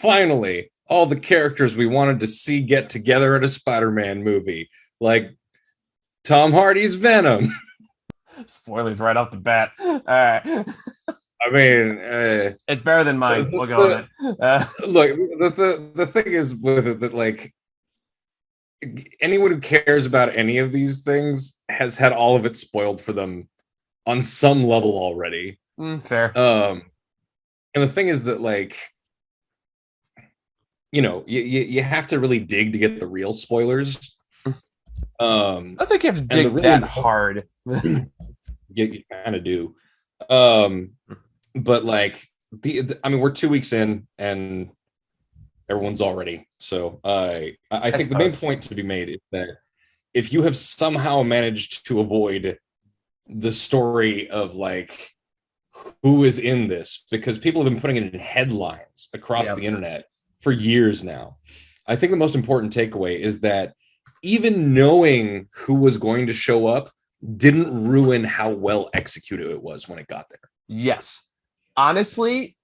finally, all the characters we wanted to see get together at a Spider-Man movie, like Tom Hardy's Venom. Spoilers right off the bat. All right. I mean, It's better than mine. We'll go with it. look, the thing is with it that like anyone who cares about any of these things has had all of it spoiled for them on some level already. Fair. And the thing is that like you have to really dig to get the real spoilers. I think you have to And the dig really that hard. you kind of do. But like I mean, we're 2 weeks in and everyone's already. So I think the main point to be made is that if you have somehow managed to avoid the story of like who is in this, because people have been putting it in headlines across the internet for years now. I think the most important takeaway is that even knowing who was going to show up didn't ruin how well executed it was when it got there. Yes. Honestly,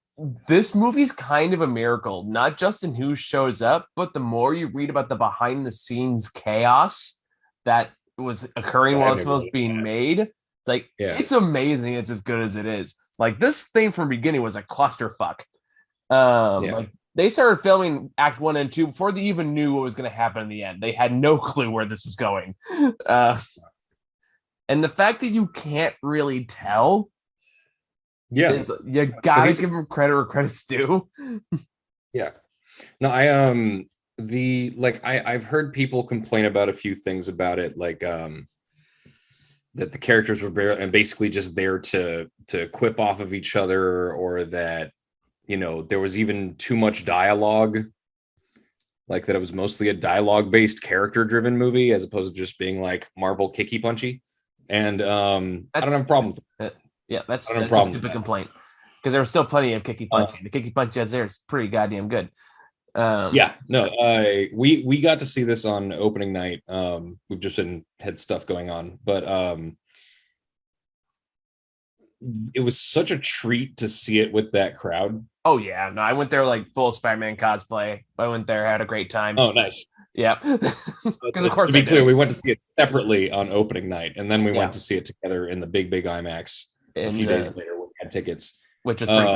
this movie's kind of a miracle, not just in who shows up, but the more you read about the behind the scenes chaos that was occurring while this was being made, it's like, it's amazing. It's as good as it is. Like this thing from the beginning was a clusterfuck. Like they started filming Act 1 and 2 before they even knew what was going to happen in the end. They had no clue where this was going. And the fact that you can't really tell, you gotta give them credit where credit's due. No, I've heard people complain about a few things about it, like that the characters were basically just there to quip off of each other, or that there was even too much dialogue, like that it was mostly a dialogue based character driven movie as opposed to just being like Marvel kicky punchy. And I don't have a problem with it. That's a stupid complaint, because there was still plenty of kicky punching. The kicky punch as there is pretty goddamn good. We got to see this on opening night. We've just had stuff going on, but it was such a treat to see it with that crowd. Oh yeah, no, I went there like full Spider-Man cosplay. I went there, had a great time. Oh, nice. Yeah, because of course. To be clear, we went to see it separately on opening night, and then we went to see it together in the big IMAX a few days later when we had tickets, which is pretty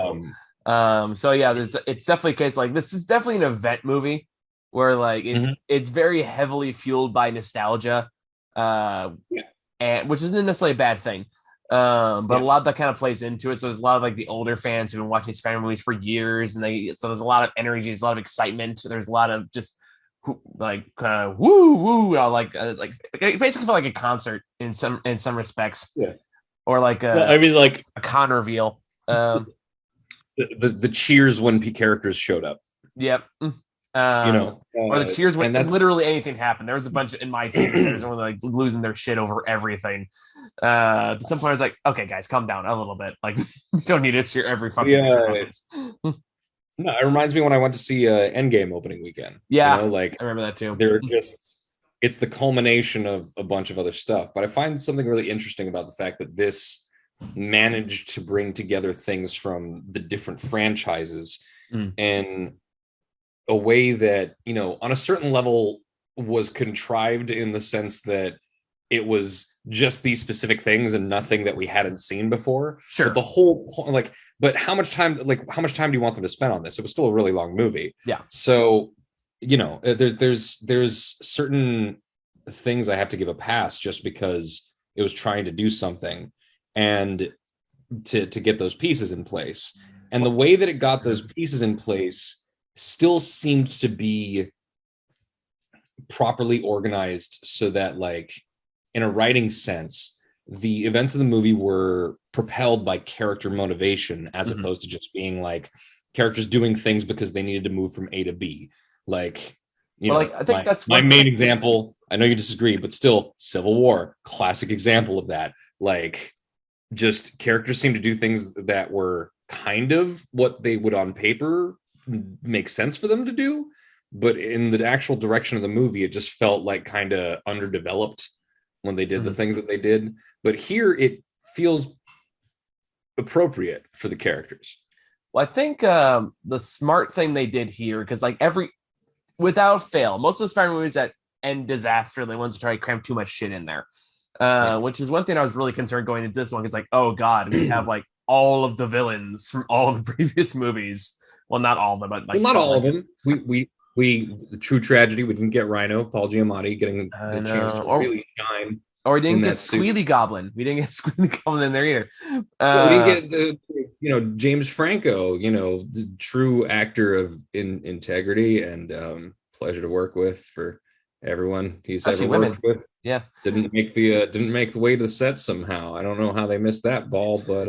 cool. So yeah, it's definitely a case like this is definitely an event movie where like it's very heavily fueled by nostalgia, and which isn't necessarily a bad thing. But a lot of that kind of plays into it. So there's a lot of like the older fans who've been watching Spider-Man movies for years, and so there's a lot of energy, there's a lot of excitement, there's a lot of just like kind of woo, like basically feel like a concert in some respects. Or like a con reveal. The cheers when characters showed up. Yep. Or the cheers when literally anything happened. There was a bunch in my theater. There's one like losing their shit over everything. At some point, I was like, "Okay, guys, calm down a little bit. Like, you don't need to cheer every fucking." No, it reminds me when I went to see Endgame opening weekend. Yeah, like I remember that too. It's the culmination of a bunch of other stuff. But I find something really interesting about the fact that this managed to bring together things from the different franchises in a way that, on a certain level was contrived, in the sense that it was just these specific things and nothing that we hadn't seen before. Sure. But the whole but how much time do you want them to spend on this? It was still a really long movie. Yeah. So, there's certain things I have to give a pass just because it was trying to do something and to get those pieces in place. And the way that it got those pieces in place still seemed to be properly organized, so that like in a writing sense, the events of the movie were propelled by character motivation, as opposed to just being like characters doing things because they needed to move from A to B. Like, I think that's my main example. I know you disagree, but still, Civil War, classic example of that. Like, just characters seem to do things that were kind of what they would on paper make sense for them to do, but in the actual direction of the movie, it just felt like kind of underdeveloped when they did the things that they did. But here, it feels appropriate for the characters. Well, I think the smart thing they did here, because like without fail, most of the Spider-Man movies that end disaster, the ones that try to cram too much shit in there. Yeah. Which is one thing I was really concerned going into this one. It's like, oh god, we have like all of the villains from all of the previous movies. Well, not all of them, but Well, like not all like, of them. We the true tragedy. We didn't get Rhino, Paul Giamatti, getting the chance to really shine or we didn't in get that suit. Squealy Goblin. We didn't get Squealy Goblin in there either. We didn't get the James Franco, the true actor of integrity and pleasure to work with for everyone he's ever worked with. Yeah, didn't make the way to the set somehow. I don't know how they missed that ball, but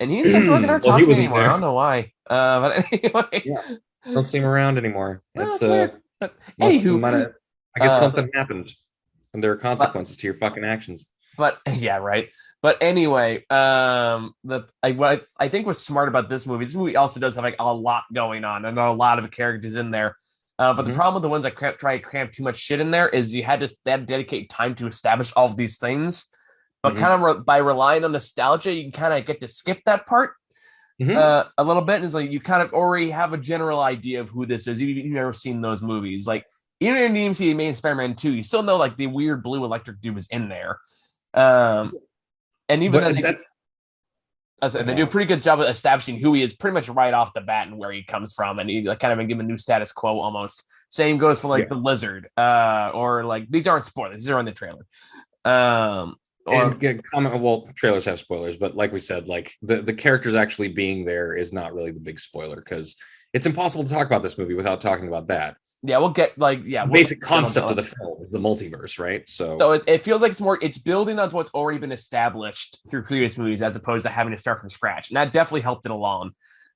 and he didn't start well, talking anymore. There. I don't know why. But anyway, yeah, don't see him around anymore. Well, it's anywho, I guess something happened, and there are consequences to your fucking actions. But yeah, right. But anyway, what I think was smart about this movie also does have like a lot going on and a lot of characters in there. But the problem with the ones that try to cram too much shit in there is they had to dedicate time to establish all of these things. But kind of by relying on nostalgia, you can kind of get to skip that part a little bit. And it's like you kind of already have a general idea of who this is. You've never seen those movies. Like even in the DMC main Spider-Man 2, you still know like the weird blue electric dude was in there. And even then they do a pretty good job of establishing who he is pretty much right off the bat and where he comes from, and he like kind of give him a new status quo almost. Same goes for like the Lizard, or like these aren't spoilers; these are in the trailer. Well, trailers have spoilers, but like we said, like the characters actually being there is not really the big spoiler because it's impossible to talk about this movie without talking about that. Yeah, we'll get basic concept of the film is the multiverse, right? So it feels like it's building on what's already been established through previous movies as opposed to having to start from scratch. And that definitely helped it along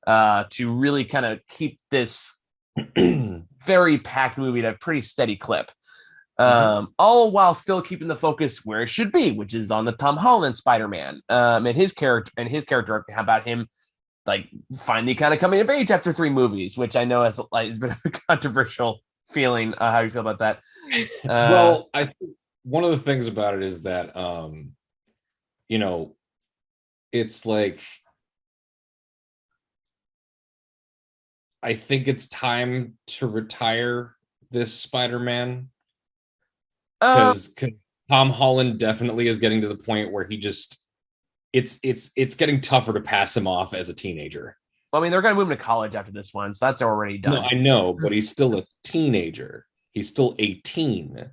to really kind of keep this very packed movie at a pretty steady clip. All while still keeping the focus where it should be, which is on the Tom Holland Spider-Man and his character about him like finally kind of coming of age after 3 movies, which I know has been a controversial feeling. How you feel about that? Well, I think one of the things about it is that, it's like, I think it's time to retire this Spider-Man because Tom Holland definitely is getting to the point where he just, it's getting tougher to pass him off as a teenager. Well, I mean, they're going to move him to college after this one, so that's already done. No, I know, but he's still a teenager. He's still 18.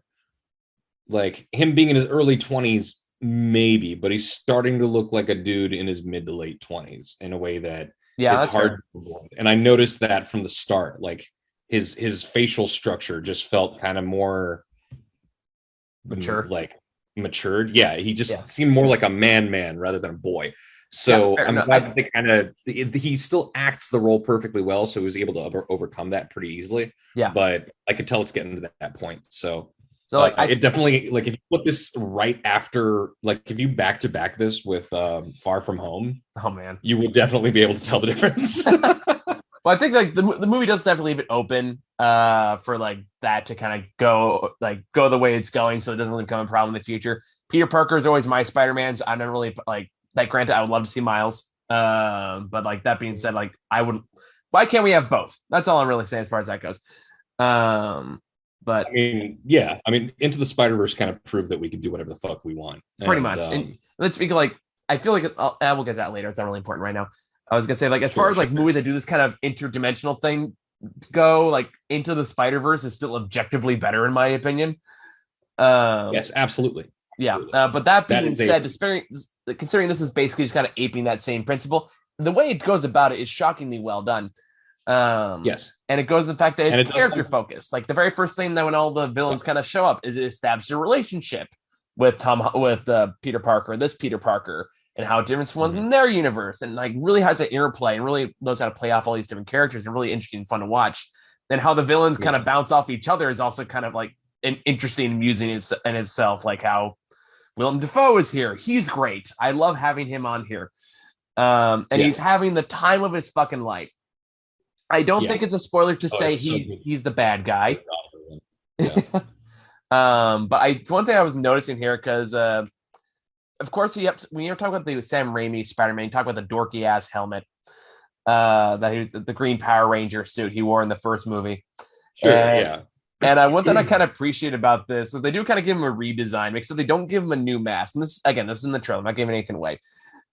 Like him being in his early 20s, maybe, but he's starting to look like a dude in his mid to late 20s in a way that is hard to avoid. And I noticed that from the start. Like his facial structure just felt kind of more mature, matured. Yeah, he just seemed more like a man rather than a boy. So I'm glad that he still acts the role perfectly well, so he was able to overcome that pretty easily. Yeah, but I could tell it's getting to that point. So it definitely, like, if you put this right after, like, if you back to back this with Far From Home, oh man, you will definitely be able to tell the difference. Well, I think like the movie does definitely leave it open for like that to kind of go the way it's going, so it doesn't really become a problem in the future. Peter Parker is always my Spider-Man. So I don't really like that. Granted, I would love to see Miles, but like that being said, like I would. Why can't we have both? That's all I'm really saying as far as that goes. But I mean, Into the Spider-Verse kind of proved that we could do whatever the fuck we want. Pretty much. And let's speak of, like, I feel like it's. We'll get to that later. It's not really important right now. I was gonna say, like, as far as like movies that do this kind of interdimensional thing go, like Into the Spider-Verse is still objectively better in my opinion. Yes, absolutely. Yeah, but that being said, considering this is basically just kind of aping that same principle, the way it goes about it is shockingly well done. Yes, and it goes to the fact that it's character focused. Like the very first thing that when all the villains kind of show up is it establishes a relationship with Peter Parker, this Peter Parker, and how different ones in their universe, and like really has an interplay and really knows how to play off all these different characters and really interesting and fun to watch. And how the villains kind of bounce off each other is also kind of like an interesting and amusing in itself. Like how Willem Dafoe is here. He's great. I love having him on here. And he's having the time of his fucking life. I don't think it's a spoiler to say he's the bad guy. But one thing I was noticing here, because of course when you're talking about the Sam Raimi Spider-Man, you talk about the dorky ass helmet. the Green Power Ranger suit he wore in the first movie. Sure, And, yeah. and one thing I kind of appreciate about this is they do kind of give him a redesign, except they don't give him a new mask. And this is in the trailer. I'm not giving anything away.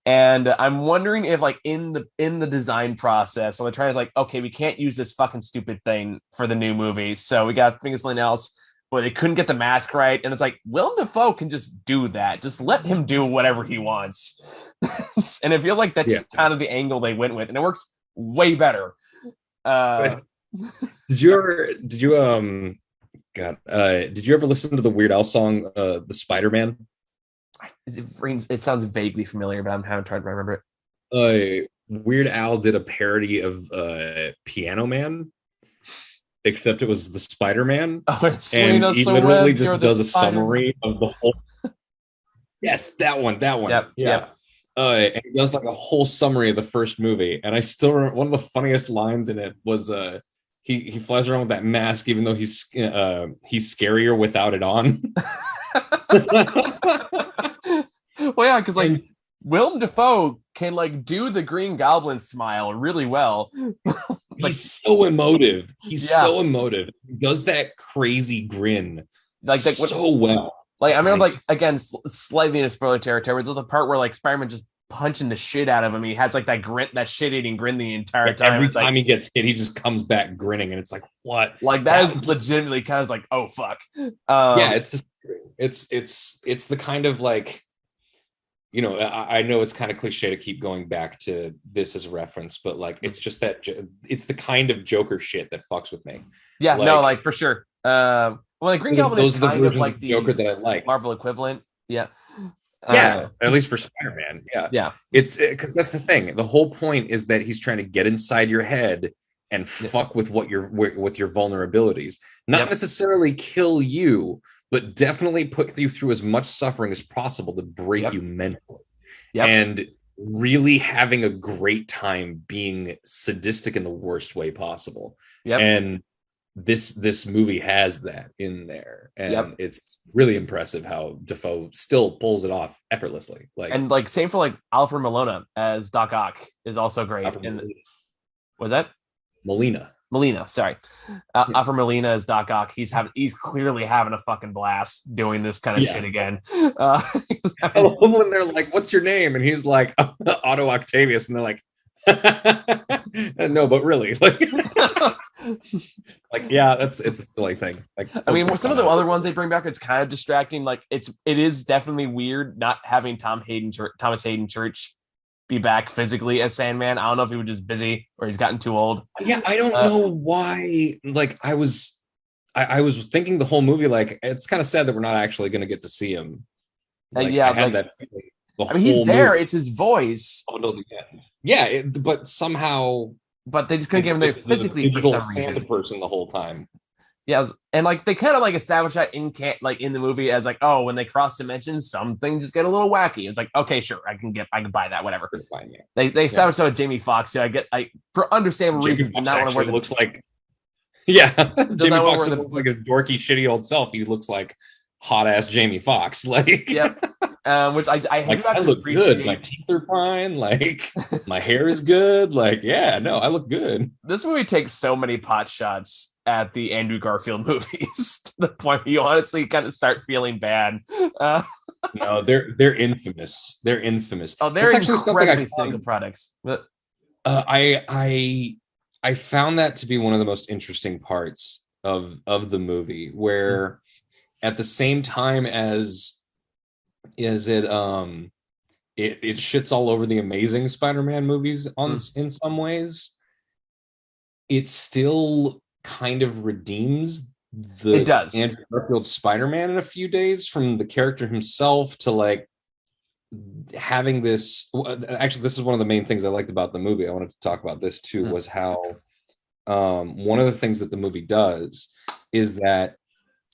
And I'm wondering if, like, in the design process, so they're trying to, like, okay, we can't use this fucking stupid thing for the new movie, so we got to think of something else. But they couldn't get the mask right, and it's like Willem Dafoe can just do that. Just let him do whatever he wants. And I feel like that's kind of the angle they went with, and it works way better. Did you ever listen to the Weird Al song, the Spiderman? It sounds vaguely familiar, but I'm having trouble to remember it. Weird Al did a parody of Piano Man, except it was the Spider-Man. Oh, and he literally just does a summary of the whole. Yes, that one. Yep. And he does like a whole summary of the first movie, and I still remember one of the funniest lines in it was he flies around with that mask, even though he's scarier without it on. Well, yeah, because like Willem Dafoe can like do the Green Goblin smile really well. He's so emotive. He's so emotive. He does that crazy grin so well. Like, I remember, like, again, slightly in spoiler territory, there's a part where like Spider-Man just punching the shit out of him. He has like that grin, that shit-eating grin the entire time. Every time he gets hit, he just comes back grinning, and it's like, what? Like that is legitimately kind of like, oh fuck. It's just it's the kind of like, you know, I know it's kind of cliche to keep going back to this as a reference, but like it's just that it's the kind of Joker shit that fucks with me. Yeah, like for sure. Well, like Green Goblin is kind of like the Joker that I like, Marvel equivalent. Yeah. At least for Spider-Man. Yeah. It's because that's the thing. The whole point is that he's trying to get inside your head and fuck with with your vulnerabilities, not necessarily kill you, but definitely put you through as much suffering as possible to break you mentally. And really having a great time being sadistic in the worst way possible. And this movie has that in there, and it's really impressive how Dafoe still pulls it off effortlessly. Like same for like Alfred Molina as Doc Ock is also great. Was that Molina, sorry. Alfred Molina as Doc Ock. He's clearly having a fucking blast doing this kind of shit again. I love when they're like, "What's your name?" and he's like, "Otto Octavius," and they're like, "No, but really, like, it's a silly thing." Like, I mean, some of the other ones they bring back, it's kind of distracting. Like, it is definitely weird not having Thomas Hayden Church be back physically as Sandman. I don't know if he was just busy or he's gotten too old. Yeah, I don't know why. Like, I was thinking the whole movie, like, it's kind of sad that we're not actually going to get to see him. Like, I had that feeling. He's there. Movie. It's his voice. But somehow. But they just couldn't give him there physically. Digital Santa person the whole time. Yeah, and like they kind of like established that in the movie as like, oh, when they cross dimensions, some things just get a little wacky. It's like, okay, sure, I can buy that, whatever. Fine, They established that with Jamie Foxx. So for understandable reasons, not want to wear looks like. Yeah, Jamie Foxx doesn't look like his dorky, shitty old self. He looks like hot ass Jamie Foxx. Like, which I look good. My teeth are fine. Like, my hair is good. Like, I look good. This movie takes so many pot shots at the Andrew Garfield movies to the point where you honestly kind of start feeling bad. No, they're infamous. They're infamous. Oh, they're incredibly cynical products. But I found that to be one of the most interesting parts of the movie, where at the same time as it shits all over the Amazing Spider-Man movies in some ways, it still kind of redeems Andrew Garfield Spider-Man in a few days, from the character himself to like having this. Actually, this is one of the main things I liked about the movie. I wanted to talk about this too, was how one of the things that the movie does is that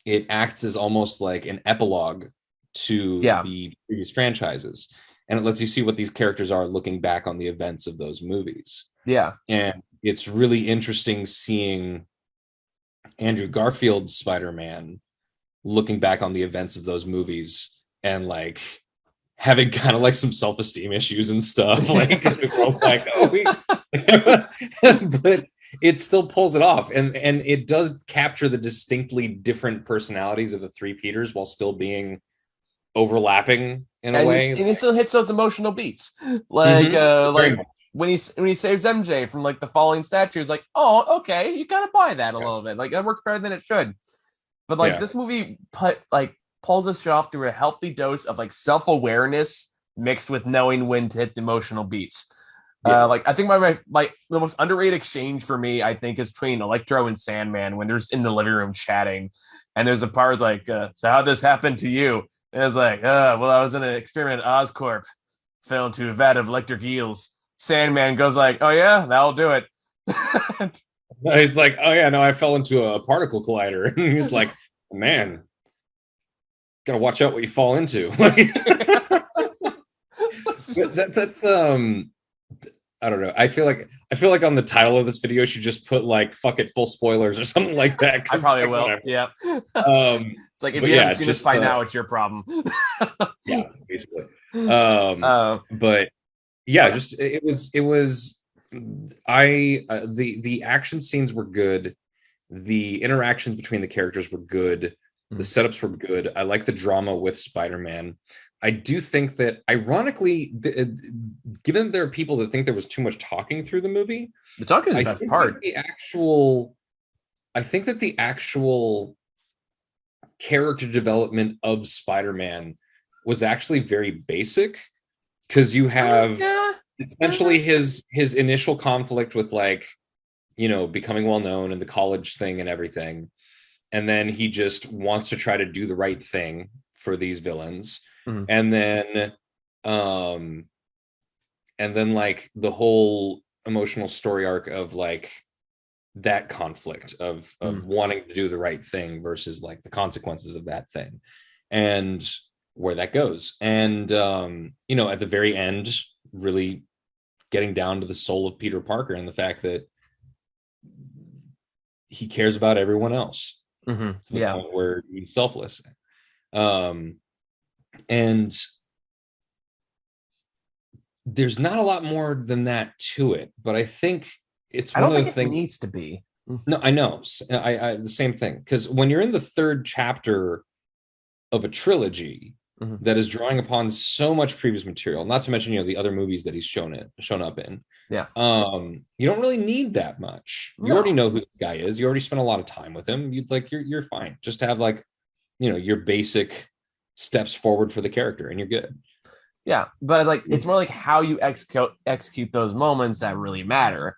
it acts as almost like an epilogue to the previous franchises, and it lets you see what these characters are looking back on the events of those movies. And it's really interesting seeing Andrew Garfield's Spider-Man looking back on the events of those movies and like having kind of like some self-esteem issues and stuff. Like, but it still pulls it off, and it does capture the distinctly different personalities of the three Peters while still being overlapping in a and way. he still hits those emotional beats, Very like much. when he saves MJ from like the falling statue. It's like, oh, okay, you gotta buy that a little bit. Like it works better than it should. But like Yeah. this movie pulls this shit off through a healthy dose of like self-awareness mixed with knowing when to hit the emotional beats. Yeah. Like I think my the most underrated exchange for me, I think, is between Electro and Sandman when they're in the living room chatting, and there's a part like, "So how this happened to you?" And it's like, well, I was in an experiment at Oscorp, fell into a vat of electric eels." Sandman goes like, "Oh yeah, that'll do it." He's like, oh yeah, no, I fell into a particle collider. And he's like, man, gotta watch out what you fall into. That's I don't know. I feel like on the title of this video should just put like "fuck it, full spoilers" or something like that. I probably like, will. whatever. Yeah. It's like if you haven't seen this by now, it's your problem. Yeah, basically. But yeah, just it was the action scenes were good. The interactions between the characters were good. The setups were good. I like the drama with Spider-Man. I do think that, ironically, given that there are people that think there was too much talking through the movie, the talking is the best part. I think that the actual character development of Spider-Man was actually very basic, because you have essentially his initial conflict with, like, becoming well known and the college thing and everything, and then he just wants to try to do the right thing for these villains. And then like the whole emotional story arc of like that conflict of wanting to do the right thing versus like the consequences of that thing, and where that goes. And at the very end, really getting down to the soul of Peter Parker and the fact that he cares about everyone else to the point where he's selfless. And there's not a lot more than that to it, but I think it's one of the things it needs to be. No, I know. I the same thing, because when you're in the third chapter of a trilogy that is drawing upon so much previous material, not to mention the other movies that he's shown up in. Yeah. You don't really need that much. You already know who this guy is. You already spent a lot of time with him. You're fine. Just have like your basic steps forward for the character, and you're good. Yeah, but like it's more like how you execute those moments that really matter.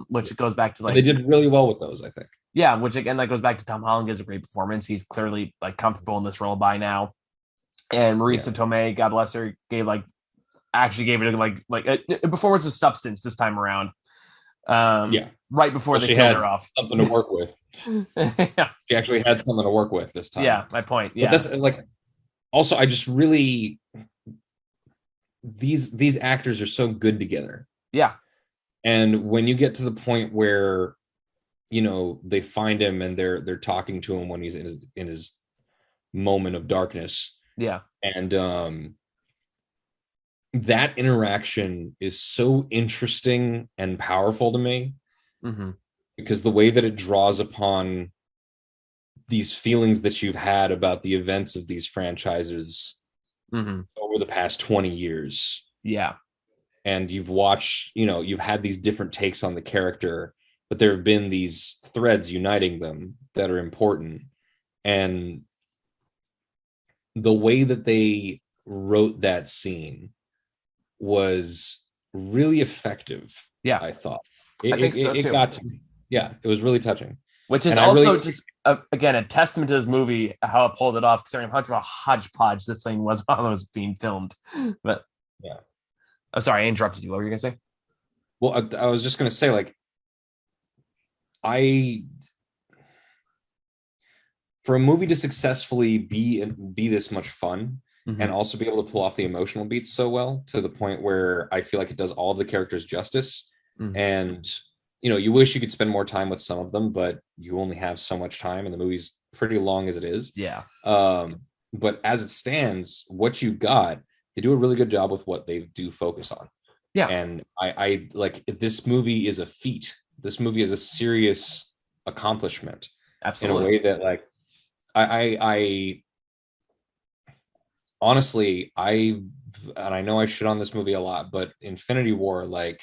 Which it goes back to like they did really well with those, I think. Yeah, which again that goes back to Tom Holland gives a great performance. He's clearly like comfortable in this role by now. And Marisa Tomei, God bless her, gave it a performance of substance this time around. Right before they killed her off. Something to work with. She actually had something to work with this time. Yeah, my point. Yeah. But that's like, also, I just really, these actors are so good together. Yeah. And when you get to the point where, they find him and they're talking to him when he's in his moment of darkness. Yeah. And that interaction is so interesting and powerful to me, because the way that it draws upon these feelings that you've had about the events of these franchises over the past 20 years. Yeah. And you've watched, you've had these different takes on the character, but there have been these threads uniting them that are important. And the way that they wrote that scene was really effective. Yeah. I thought. I think so too. Got to me. Yeah, it was really touching. Which is also just, again, a testament to this movie, how it pulled it off, considering how much of a hodgepodge this thing was while it was being filmed. But yeah. I'm sorry, I interrupted you. What were you going to say? Well, I was just going to say, like, for a movie to successfully be this much fun, and also be able to pull off the emotional beats so well, to the point where I feel like it does all of the characters justice. And you wish you could spend more time with some of them, but you only have so much time, and the movie's pretty long as it is. Yeah. But as it stands, what you got, they do a really good job with what they do focus on. Yeah, And I like, this movie is a feat. This movie is a serious accomplishment in a absolutely. way that, like, I honestly, and I know I shit on this movie a lot, but Infinity War, like,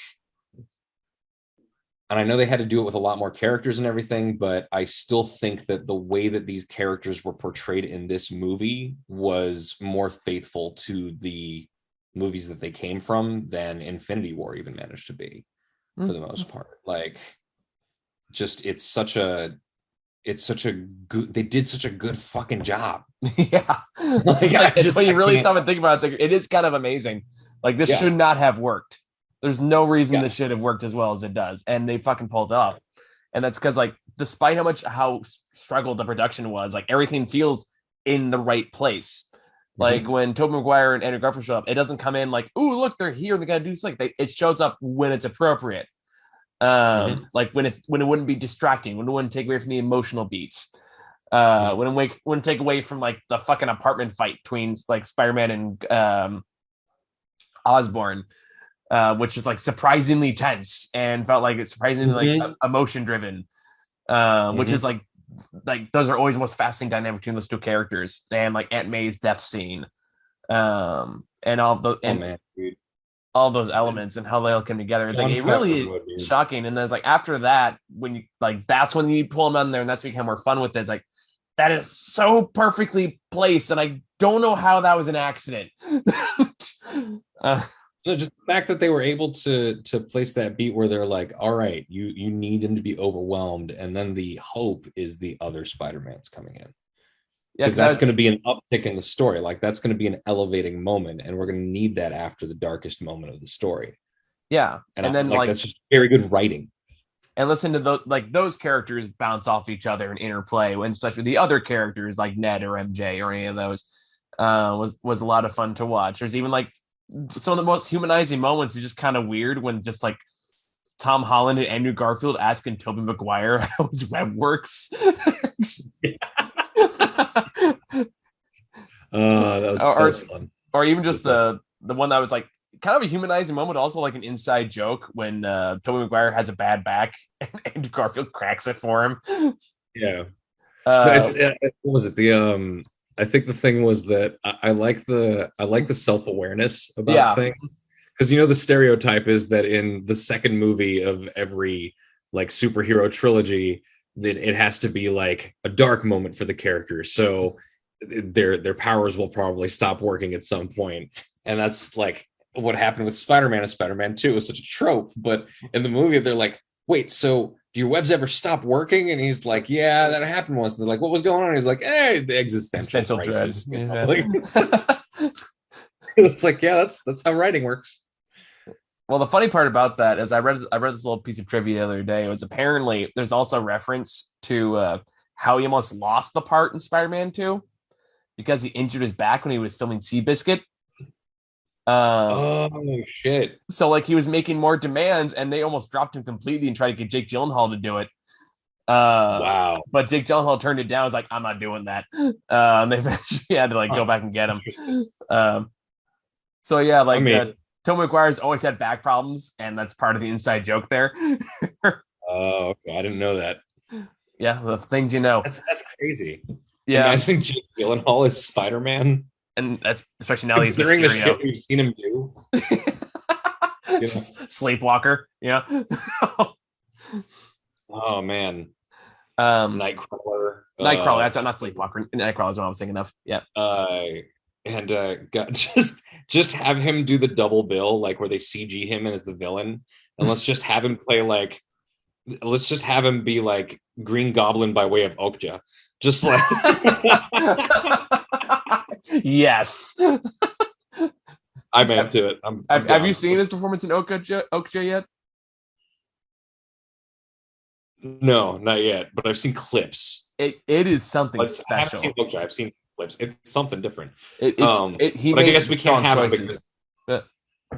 and I know they had to do it with a lot more characters and everything, but I still think that the way that these characters were portrayed in this movie was more faithful to the movies that they came from than Infinity War even managed to be, for the most part. Like, just it's such a good, they did such a good fucking job. Yeah, Like, it's when you I really can't. stop and think about it, it's like, it is kind of amazing. Like this Yeah, should not have worked. There's no reason yeah. this should have worked as well as it does, and they fucking pulled it off. And that's because, like, despite how struggled the production was, like everything feels in the right place. Like Mhm. when Tobey Maguire and Andrew Garfield show up, it doesn't come in like, "Ooh, look, they're here, they gotta do something." It shows up when it's appropriate. Mhm. Like when it wouldn't be distracting, when it wouldn't take away from the emotional beats, Mhm. wouldn't take away from like the fucking apartment fight between like Spider-Man and Osborn, which is like surprisingly tense and felt like it's surprisingly like Mhm. emotion driven, which is Mhm. like those are always the most fascinating dynamic between those two characters, and like Aunt May's death scene, and Oh man, dude. all those elements and how they all come together. It's like John it really Favreau, dude. shocking. And then it's like after that, when you like that's when you pull them out in there and that's when you become more fun with it. It's like that is so perfectly placed, and I don't know how that was an accident. uh, No, just the fact that they were able to place that beat where they're like, all right, you need him to be overwhelmed, and then the hope is the other Spider-Mans coming in. yeah, Because because I that's was going to be an uptick in the story. Like, that's going to be an elevating moment, and we're going to need that after the darkest moment of the story. yeah, And and then like, like that's just very good writing. and listen to those characters bounce off each other and interplay, when especially the other characters like Ned or MJ or any of those was a lot of fun to watch. There's even like some of the most humanizing moments are just kind of weird when just like Tom Holland and Andrew Garfield asking Tobey Maguire how his web works. That or was fun. or even just Just the one that was like kind of a humanizing moment, also like an inside joke when Tobey Maguire has a bad back and Andrew Garfield cracks it for him. yeah. No, Uh, it's what was it? The I think the thing was that I like the self-awareness about yeah, things, because the stereotype is that in the second movie of every like superhero trilogy, that it has to be like a dark moment for the characters, so their powers will probably stop working at some point. And that's like what happened with Spider-Man and Spider-Man 2. Is such a trope, but in the movie they're like, wait, so do your webs ever stop working? And he's like, yeah, that happened once. And they're like, what was going on? And he's like, hey, the existential Essential dread. crisis. Yeah. Like, it's like, yeah, that's how writing works. Well, the funny part about that is I read this little piece of trivia the other day. It was apparently there's also reference to how he almost lost the part in Spider-Man 2 because he injured his back when he was filming Seabiscuit. Um, Oh shit. so like he was making more demands, and they almost dropped him completely and tried to get Jake Gyllenhaal to do it. Wow. But Jake Gyllenhaal turned it down. Was like, I'm not doing that. And they eventually had to like Huh. go back and get him. Um, so yeah, I like mean, Tom McGuire's always had back problems, and that's part of the inside joke there. oh, okay. I didn't know that. Yeah, the things you know. That's crazy. Yeah, Imagining Jake Gyllenhaal as Spider-Man, and that's especially now that he's considering the Mysterio. shit we've seen him do. You know? Sleepwalker. Yeah. Oh man, um, Nightcrawler. Nightcrawler. That's not Sleepwalker. Nightcrawler is what I was thinking of. Yeah. Uh, and just have him do the double bill, like where they CG him as the villain, and let's just have him play like, let's just have him be like Green Goblin by way of Okja, just like. Yes. I'm into it. I'm Have you down. seen his performance in Okja yet? No, not yet, but I've seen clips. It is something I haven't seen special. Okja. I've seen clips. It's something different. He But I makes guess we can't strong have him choices. because,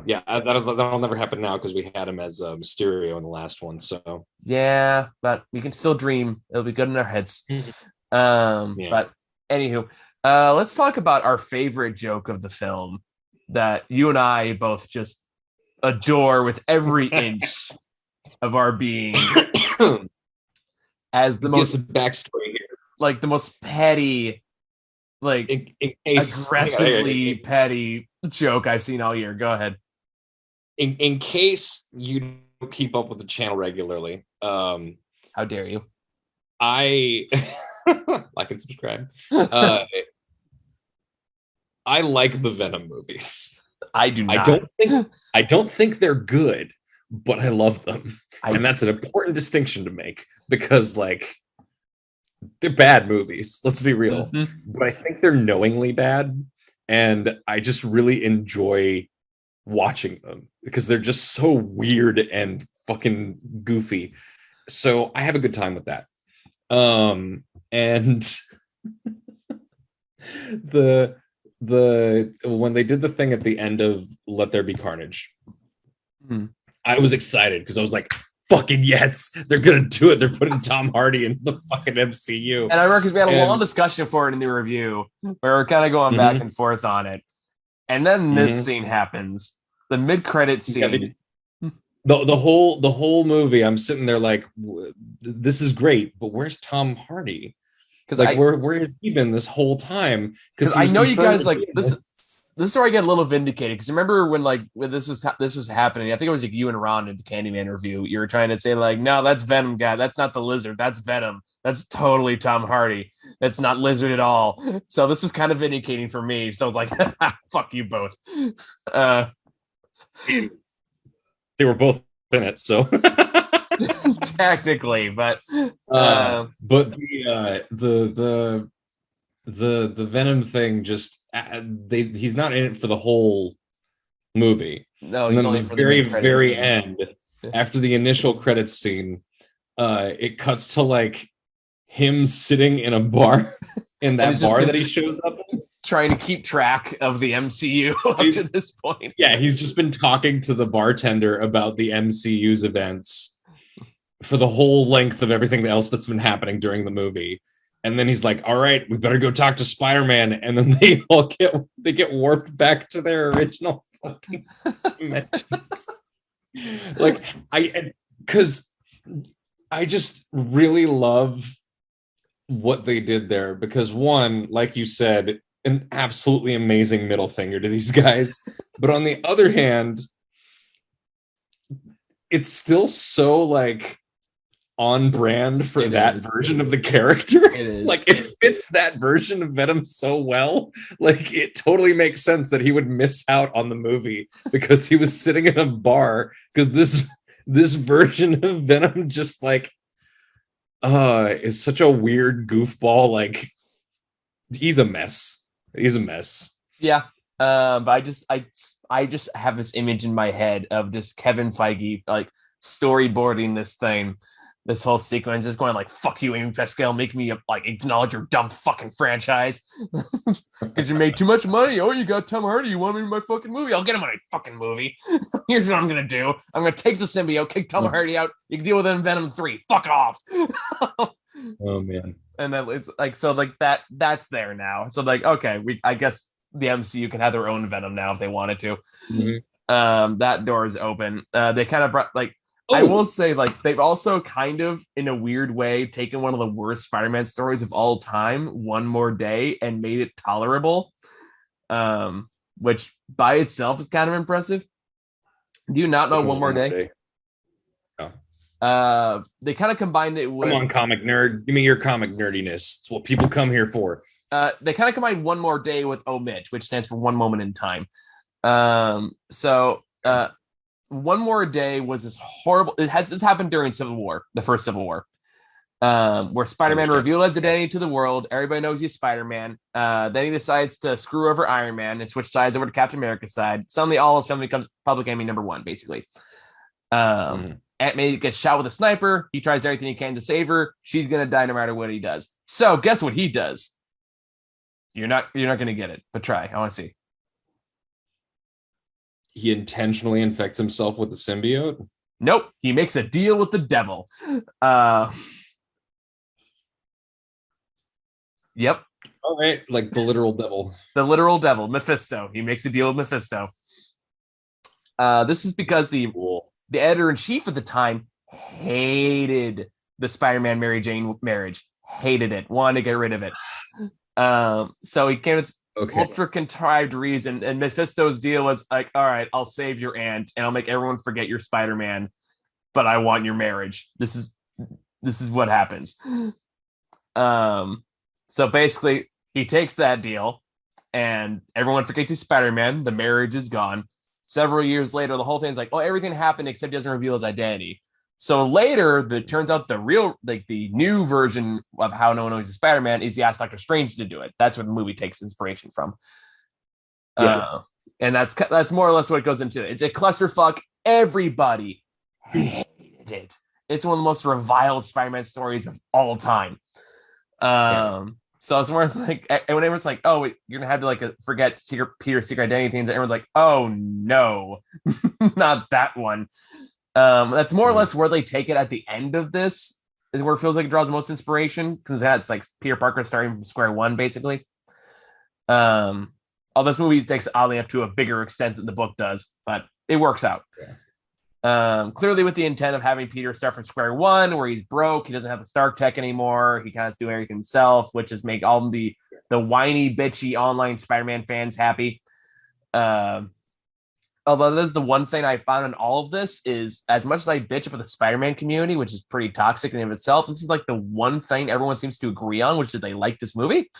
yeah, that'll never happen now because we had him as Mysterio in the last one. So Yeah, but we can still dream. It'll be good in our heads. yeah. But anywho, let's talk about our favorite joke of the film that you and I both just adore with every inch of our being as the most backstory here. Like the most petty, like in case, aggressively petty joke I've seen all year. Go ahead. In case you don't keep up with the channel regularly, how dare you? I like and subscribe. I like the Venom movies. I do not. I don't think they're good, but I love them. And that's an important distinction to make because like they're bad movies, let's be real. Mm-hmm. But I think they're knowingly bad, and I just really enjoy watching them because they're just so weird and fucking goofy. So I have a good time with that. And the when they did the thing at the end of Let There Be Carnage, I was excited because I was like, fucking yes, they're gonna do it. They're putting Tom Hardy in the fucking MCU. And I remember because we had a long discussion for it in the review where we're kind of going back and forth on it. And then this scene happens, the mid-credit scene. The whole movie, I'm sitting there like, this is great, but where's Tom Hardy? Because like, where has he been this whole time? Because I know you guys like this. This is where I get a little vindicated because remember when this was happening, I think it was like you and Ron in the Candyman review. You were trying to say like, no, that's Venom guy. That's not the Lizard. That's Venom. That's totally Tom Hardy. That's not Lizard at all. So this is kind of vindicating for me. So I was like, fuck you both. They were both in it, so technically, but the Venom thing just he's not in it for the whole movie. No, and he's then only the for very the very scene. end, after the initial credits scene, it cuts to like him sitting in a bar in that bar that he shows up in, trying to keep track of the MCU up to this point. Yeah, he's just been talking to the bartender about the MCU's events for the whole length of everything else that's been happening during the movie. And then he's like, all right, we better go talk to Spider-Man. And then they all get warped back to their original fucking dimensions. Like, because I just really love what they did there. Because one, like you said, an absolutely amazing middle finger to these guys. But on the other hand, it's still so like on brand for that version of the character. It is. Like it fits that version of Venom so well. Like it totally makes sense that he would miss out on the movie because he was sitting in a bar because this version of Venom just like is such a weird goofball. Like he's a mess. Yeah. But I just have this image in my head of just Kevin Feige like storyboarding this whole sequence is going like, fuck you, Amy Pascal, make me like acknowledge your dumb fucking franchise because you made too much money. Oh, you got Tom Hardy, you want me in my fucking movie? I'll get him in my fucking movie. Here's what I'm gonna do. I'm gonna take the symbiote, kick Tom Hardy out. You can deal with it in Venom 3. Fuck off. Oh man. And then it's like, so like that's there now. So like, okay, I guess the MCU can have their own Venom now if they wanted to. Mm-hmm. That door is open. They kind of brought like, I will say, like, they've also kind of, in a weird way, taken one of the worst Spider-Man stories of all time, One More Day, and made it tolerable, which by itself is kind of impressive. Do you not know One More Day? No. They kind of combined it with... Come on, comic nerd. Give me your comic nerdiness. It's what people come here for. They kind of combined One More Day with OMIT, which stands for One Moment in Time. One More Day was this horrible. This happened during Civil War, the first Civil War, where Spider-Man revealed his identity to the world. Everybody knows he's Spider-Man. Then he decides to screw over Iron Man and switch sides over to Captain America's side. Suddenly, all his family becomes public enemy number one, basically. Aunt May gets shot with a sniper. He tries everything he can to save her. She's gonna die no matter what he does. So, guess what he does? You're not gonna get it, but try. I want to see. He intentionally infects himself with the symbiote? Nope. He makes a deal with the devil. Yep. All right. Like the literal devil. The literal devil, Mephisto. He makes a deal with Mephisto. This is because the editor-in-chief at the time hated the Spider-Man Mary Jane marriage. Hated it. Wanted to get rid of it. So he came with ultra contrived reason, and Mephisto's deal was like, all right, I'll save your aunt and I'll make everyone forget you're Spider-Man, but I want your marriage. This is what happens. So basically he takes that deal and everyone forgets he's Spider-Man. The marriage is gone. Several years later, the whole thing's like, oh, everything happened except he doesn't reveal his identity. So later, it turns out the new version of how no one knows he's Spider-Man is he asked Doctor Strange to do it. That's what the movie takes inspiration from. Yeah. And that's more or less what it goes into. It's a clusterfuck. Everybody hated it. It's one of the most reviled Spider-Man stories of all time. So it's more like, and when everyone's like, oh, wait, you're gonna have to like forget Peter's secret identity things, everyone's like, oh no, not that one. That's more or less where they take it at the end of this, is where it feels like it draws the most inspiration, because that's like Peter Parker starting from square one, basically. Although this movie takes oddly up to a bigger extent than the book does, but it works out. Clearly with the intent of having Peter start from square one, where he's broke, he doesn't have the Stark tech anymore, he kind of has to do everything himself, which is make all the whiny, bitchy online Spider-Man fans happy. Although this is the one thing I found in all of this is, as much as I bitch about the Spider-Man community, which is pretty toxic in and of itself, this is like the one thing everyone seems to agree on, which is they like this movie.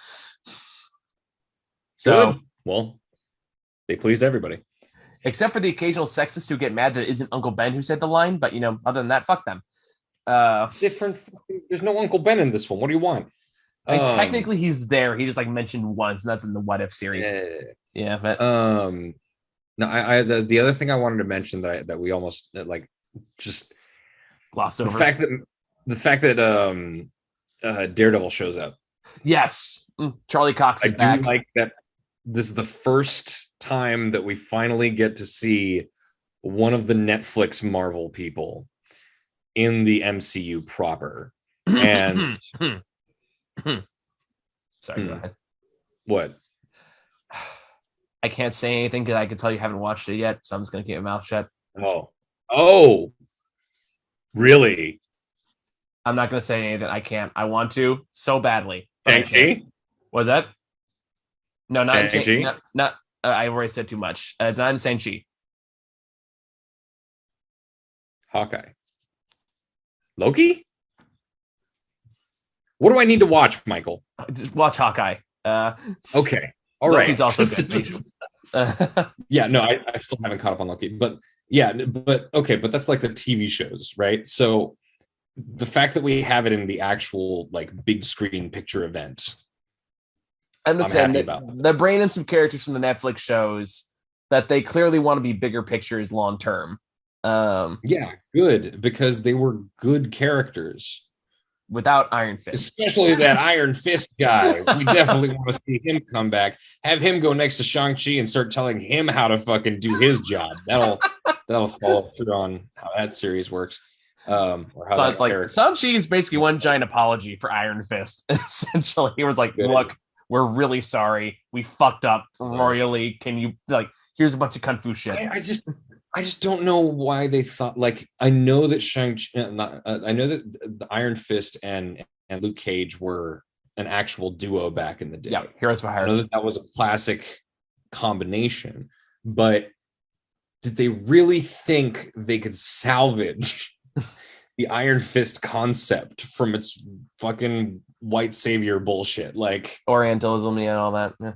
So, good. Well, they pleased everybody. Except for the occasional sexist who get mad that it isn't Uncle Ben who said the line, but other than that, fuck them. Different. There's no Uncle Ben in this one. What do you want? Technically, he's there. He just like mentioned once, and that's in the What If series. Yeah, but no, the other thing I wanted to mention that we almost just glossed over, the fact that Daredevil shows up. Yes, Charlie Cox. I do like that. This is the first time that we finally get to see one of the Netflix Marvel people in the MCU proper. And sorry, go ahead. What? I can't say anything because I can tell you haven't watched it yet, so I'm just gonna keep my mouth shut. Oh, really? I'm not gonna say anything. I can't. I want to so badly. Shang-Chi? Was that? No, not Shang-Chi. Not. I've already said too much. It's not in Shang-Chi. Hawkeye. Loki? What do I need to watch, Michael? Just watch Hawkeye. Okay. All right. He's also good. Yeah, no, I still haven't caught up on Loki. But yeah, but okay, but that's like the TV shows, right? So the fact that we have it in the actual like big screen picture event, I'm just saying that they're bringing in some characters from the Netflix shows that they clearly want to be bigger pictures long term. Yeah, good, because they were good characters. Without Iron Fist. Especially that Iron Fist guy. We definitely want to see him come back. Have him go next to Shang-Chi and start telling him how to fucking do his job. That'll follow through on how that series works. Or how Shang-Chi is basically one giant apology for Iron Fist. Essentially, he was like, look, we're really sorry. We fucked up royally. Can you, here's a bunch of kung fu shit. I just don't know why they thought, I know that I know that the Iron Fist and Luke Cage were an actual duo back in the day. Yeah, Heroes for Hire. I know that was a classic combination, but did they really think they could salvage the Iron Fist concept from its fucking white savior bullshit? Orientalism and all that. Yeah.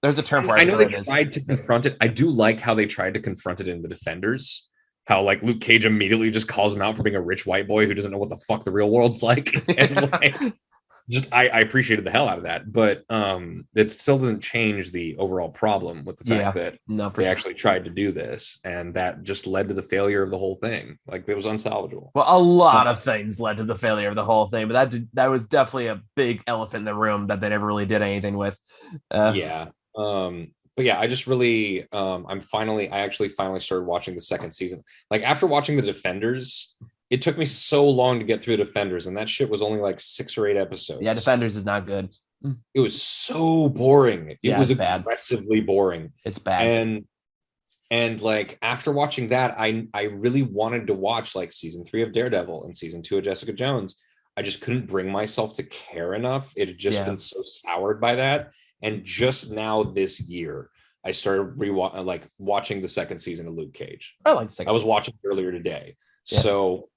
There's a term for it. I know they tried to confront it. I do like how they tried to confront it in The Defenders. How Luke Cage immediately just calls him out for being a rich white boy who doesn't know what the fuck the real world's like. And I appreciated the hell out of that, but it still doesn't change the overall problem with the fact that they actually tried to do this, and that just led to the failure of the whole thing. It was unsalvageable. Well, a lot of things led to the failure of the whole thing, but that was definitely a big elephant in the room that they never really did anything with. But yeah, I just really I actually finally started watching the second season. After watching The Defenders, it took me so long to get through Defenders, and that shit was only 6 or 8 episodes. Yeah, Defenders is not good. It was so boring. It was aggressively boring. It's bad. And And like after watching that, I really wanted to watch like season 3 of Daredevil and season 2 of Jessica Jones. I just couldn't bring myself to care enough. It had just Yeah. been so soured by that. And just now this year, I started watching the second season of Luke Cage. I like the I second. was watching it earlier today. Yeah. So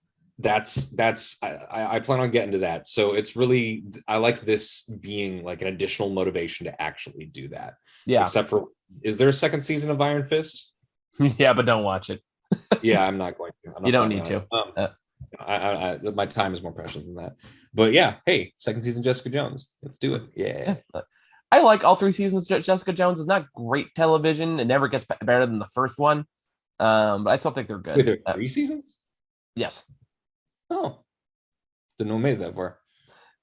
I plan on getting to that. So it's really, I like this being like an additional motivation to actually do that. Yeah. Except for, is there a second season of Iron Fist? Yeah, but don't watch it. Yeah, I'm not going to. I'm not You don't need to. my time is more precious than that. But yeah, hey, second season Jessica Jones. Let's do it. Yeah. I like all 3 seasons of Jessica Jones. It's not great television. It never gets better than the first one. But I still think they're good. Wait, there are 3 seasons? Yes. Oh, didn't know it made that far.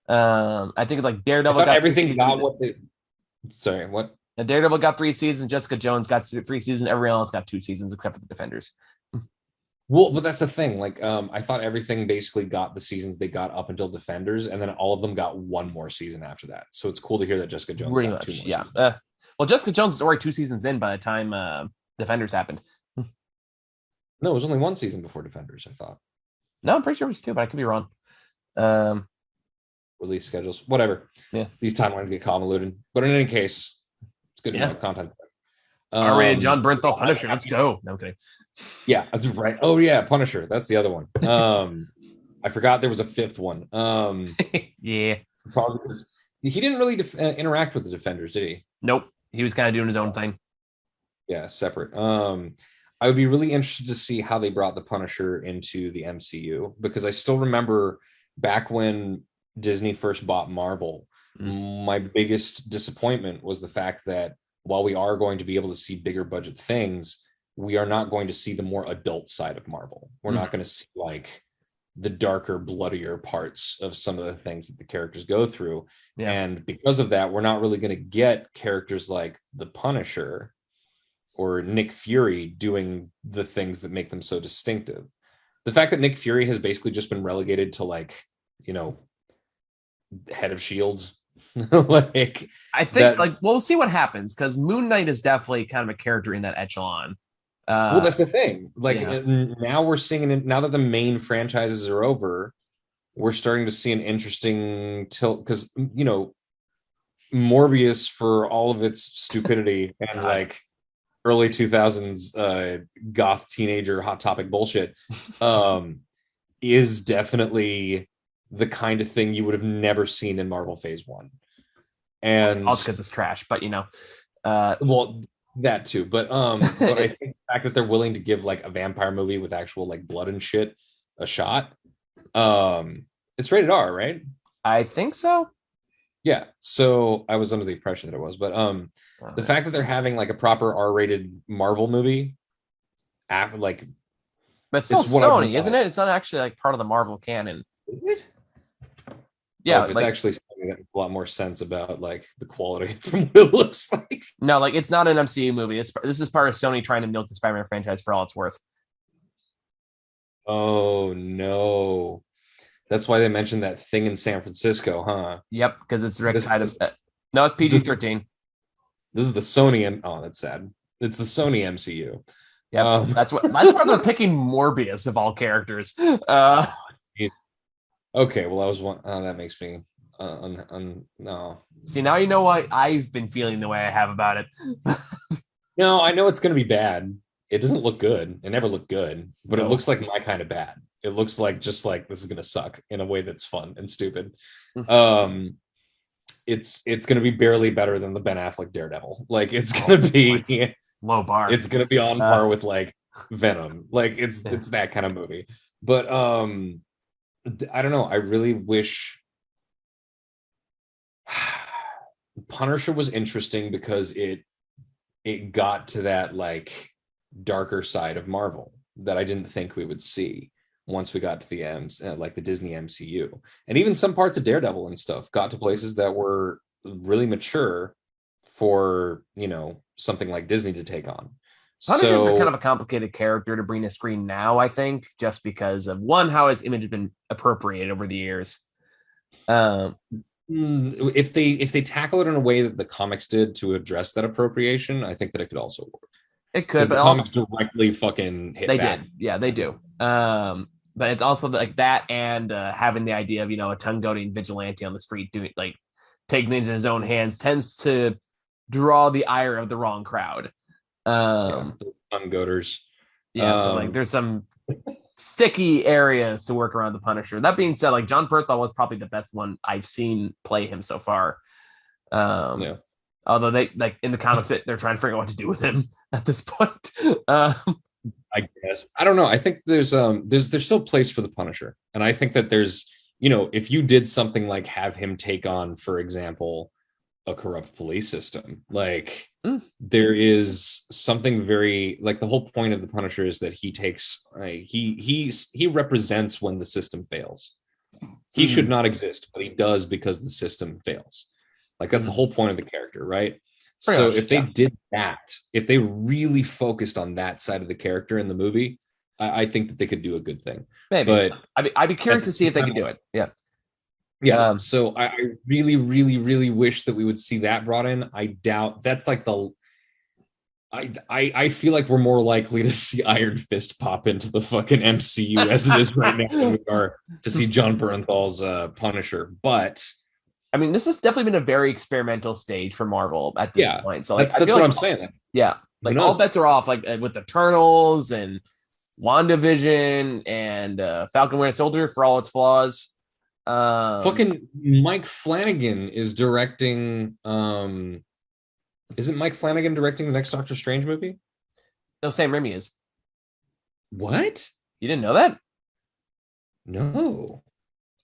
I think like Daredevil I thought got everything got what they. Sorry, what? Daredevil got 3 seasons. Jessica Jones got 3 seasons. Everyone else got 2 seasons except for the Defenders. Well, but that's the thing. Like, I thought everything basically got the seasons they got up until Defenders, and then all of them got one more season after that. So it's cool to hear that Jessica Jones Pretty got much, 2 more yeah. seasons. Well, Jessica Jones is already 2 seasons in by the time Defenders happened. No, it was only 1 season before Defenders, I thought. No, I'm pretty sure it was 2, but I could be wrong. Release schedules, whatever. Yeah. These timelines get convoluted. But in any case, it's good to know content. R-rated John Bernthal Punisher. Let's go. No, I'm kidding. Yeah, that's right. Oh yeah, Punisher. That's the other one. I forgot there was a 5th one. Yeah. Probably because he didn't really interact with the Defenders, did he? Nope. He was kind of doing his own thing. Yeah, separate. I would be really interested to see how they brought the Punisher into the MCU, because I still remember back when Disney first bought Marvel, my biggest disappointment was the fact that while we are going to be able to see bigger budget things, we are not going to see the more adult side of Marvel. We're not going to see like the darker, bloodier parts of some of the things that the characters go through. Yeah. And because of that, we're not really going to get characters like the Punisher or Nick Fury doing the things that make them so distinctive. The fact that Nick Fury has basically just been relegated to like, you know, head of Shields. Like, I think like we'll see what happens, because Moon Knight is definitely kind of a character in that echelon. Well, that's the thing. Like now we're seeing it, now that the main franchises are over, we're starting to see an interesting tilt, because you know, Morbius, for all of its stupidity and like early 2000s goth teenager hot topic bullshit, is definitely the kind of thing you would have never seen in Marvel Phase 1. And also because it's trash, but you know, well, that too. But but I think the fact that they're willing to give like a vampire movie with actual like blood and shit a shot, it's rated R, right? I think so. Yeah. So I was under the impression that it was, but the fact that they're having like a proper R-rated Marvel movie, after like, but it's still Sony, isn't it? It's not actually like part of the Marvel canon. Is it? Yeah, it's like, actually something that makes a lot more sense about like the quality from what it looks like. No, like it's not an MCU movie. This is part of Sony trying to milk the Spider-Man franchise for all it's worth. Oh no, that's why they mentioned that thing in San Francisco, huh? Yep, because it's direct side of that. No, it's PG-13. This is the Sony. Oh, that's sad. It's the Sony MCU. Yeah, that's why they're picking Morbius of all characters. Okay, well, I was one. That makes me no. See, now you know why I've been feeling the way I have about it. No, I know it's going to be bad. It doesn't look good. It never looked good, but it looks like my kind of bad. It looks like just like this is going to suck in a way that's fun and stupid. It's going to be barely better than the Ben Affleck Daredevil. Like it's going to be low bar. It's going to be on par with like Venom. Like it's that kind of movie. But I don't know. I really wish Punisher was interesting because it got to that like darker side of Marvel that I didn't think we would see once we got to the like the Disney MCU. And even some parts of Daredevil and stuff got to places that were really mature for, you know, something like Disney to take on. Punisher's kind of a complicated character to bring to screen now, I think, just because of one, how his image has been appropriated over the years. If they tackle it in a way that the comics did to address that appropriation, I think that it could also work. It could, because the but also comics directly fucking hit they that. did. Yeah, they do. But it's also like that and having the idea of a tongue-goating vigilante on the street doing like taking things in his own hands tends to draw the ire of the wrong crowd. Yeah, tongue goaters. Yeah, so like there's some sticky areas to work around the Punisher. That being said, like John Bernthal was probably the best one I've seen play him so far. Yeah. Although they like in the comics they're trying to figure out what to do with him at this point. I guess I don't know. I think there's still a place for the Punisher, and I think that there's if you did something like have him take on, for example, a corrupt police system, like there is something very like the whole point of the Punisher is that he takes he represents when the system fails. He should not exist, but he does because the system fails. Like that's the whole point of the character, right? So if they did that, if they really focused on that side of the character in the movie, I think that they could do a good thing. Maybe, but I'd be curious to see if they could do it. Yeah, yeah. So I really, really, really wish that we would see that brought in. I doubt that's like the. I feel like we're more likely to see Iron Fist pop into the fucking MCU as it is right now than we are to see John Bernthal's Punisher, but. I mean, this has definitely been a very experimental stage for Marvel at this point. So, like, that's what I'm saying. Yeah, like all bets are off. Like with Eternals and WandaVision and Falcon Winter Soldier for all its flaws. Fucking Mike Flanagan is directing. Isn't Mike Flanagan directing the next Doctor Strange movie? No, Sam Raimi is. What? You didn't know that? No.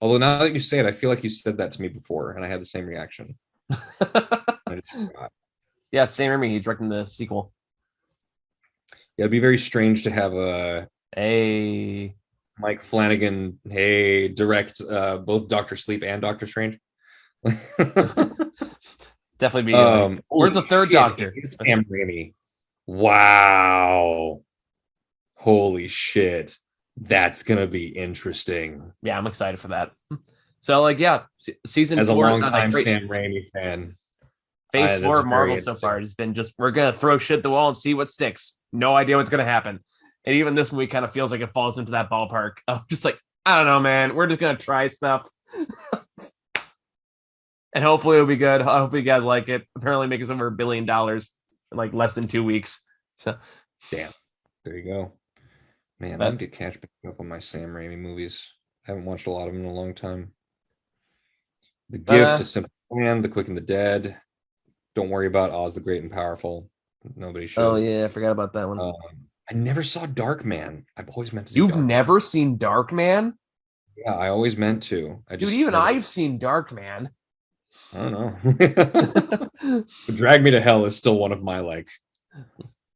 Although now that you say it, I feel like you said that to me before, and I had the same reaction. Yeah, Sam Raimi, he's directing the sequel. Yeah, it'd be very strange to have a Mike Flanagan direct both Doctor Sleep and Doctor Strange. Definitely be. Where's the third Doctor? Sam Raimi. Wow. Holy shit. That's gonna be interesting. Yeah, I'm excited for that. So, like, yeah, season as 4, a long-time Sam Raimi fan. Phase 4 of Marvel so far has been just we're gonna throw shit at the wall and see what sticks. No idea what's gonna happen. And even this movie kind of feels like it falls into that ballpark of just like, I don't know, man. We're just gonna try stuff. And hopefully it'll be good. I hope you guys like it. Apparently making over $1 billion in like less than 2 weeks. So damn. There you go. Man, I need to catch back up on my Sam Raimi movies. I haven't watched a lot of them in a long time. The Gift, A Simple Plan, The Quick and the Dead. Don't worry about Oz the Great and Powerful. Nobody should. Oh yeah, I forgot about that one. I never saw Darkman. I've always meant to see. You've never seen Darkman? Yeah, I always meant to. I've seen Darkman. I don't know. Drag Me to Hell is still one of my like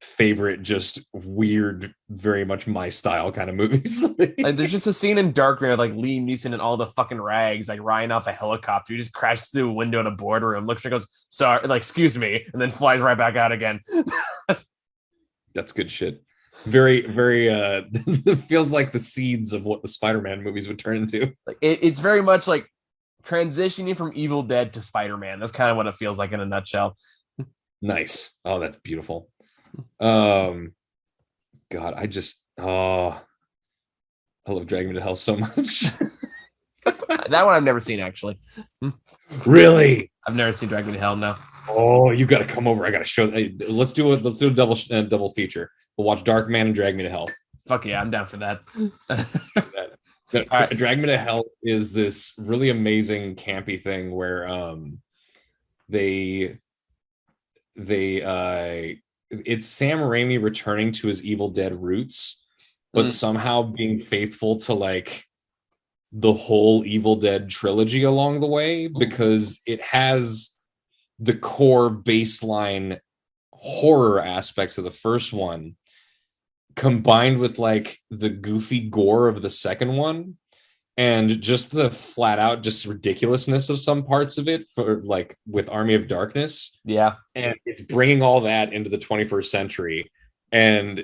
favorite, just weird, very much my style kind of movies. Like, there's just a scene in Darkman with like Liam Neeson and all the fucking rags, like Ryan off a helicopter. He just crashes through a window in a boardroom, looks like goes, sorry, like, excuse me, and then flies right back out again. That's good shit. Very, very it feels like the seeds of what the Spider-Man movies would turn into. Like it's very much like transitioning from Evil Dead to Spider-Man. That's kind of what it feels like in a nutshell. Nice. Oh, that's beautiful. God, I love Drag Me to Hell so much. That one I've never seen, actually. Really? I've never seen Drag Me to Hell. No. Oh, you got to come over. I got to show. Let's do a double feature. We'll watch Darkman and Drag Me to Hell. Fuck yeah, I'm down for that. Right. Drag Me to Hell is this really amazing campy thing where it's Sam Raimi returning to his Evil Dead roots, but somehow being faithful to like the whole Evil Dead trilogy along the way, because it has the core baseline horror aspects of the first one combined with like the goofy gore of the second one and just the flat out just ridiculousness of some parts of it for like with Army of Darkness. Yeah. And it's bringing all that into the 21st century. And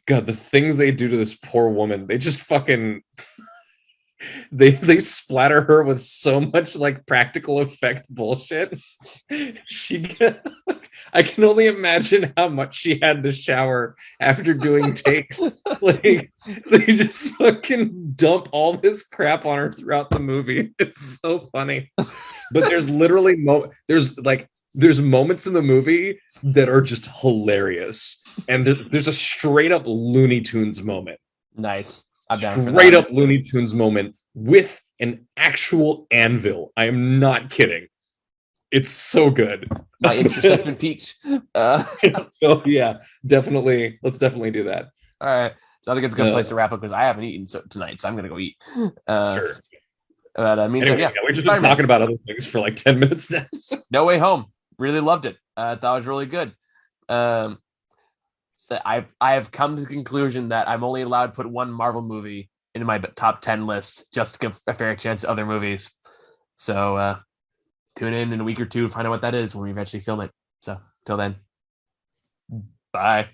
God, the things they do to this poor woman, they just fucking they splatter her with so much like practical effect bullshit. She I can only imagine how much she had to shower after doing takes. Like they just fucking dump all this crap on her throughout the movie. It's so funny. But there's literally there's moments in the movie that are just hilarious. And there's a straight up Looney Tunes moment. Nice. I'm down for that. Straight up Looney Tunes moment with an actual anvil. I am not kidding. It's so good. My interest has been piqued. So yeah, definitely. Let's definitely do that. All right. So I think it's a good place to wrap up because I haven't eaten tonight, so I'm gonna go eat. Sure. But Anyway, yeah, we've just been talking about other things for like 10 minutes now. No Way Home. Really loved it. Thought it was really good. So I have come to the conclusion that I'm only allowed to put one Marvel movie in my top 10 list just to give a fair chance to other movies. So tune in a week or two to find out what that is when we eventually film it. So till then, bye.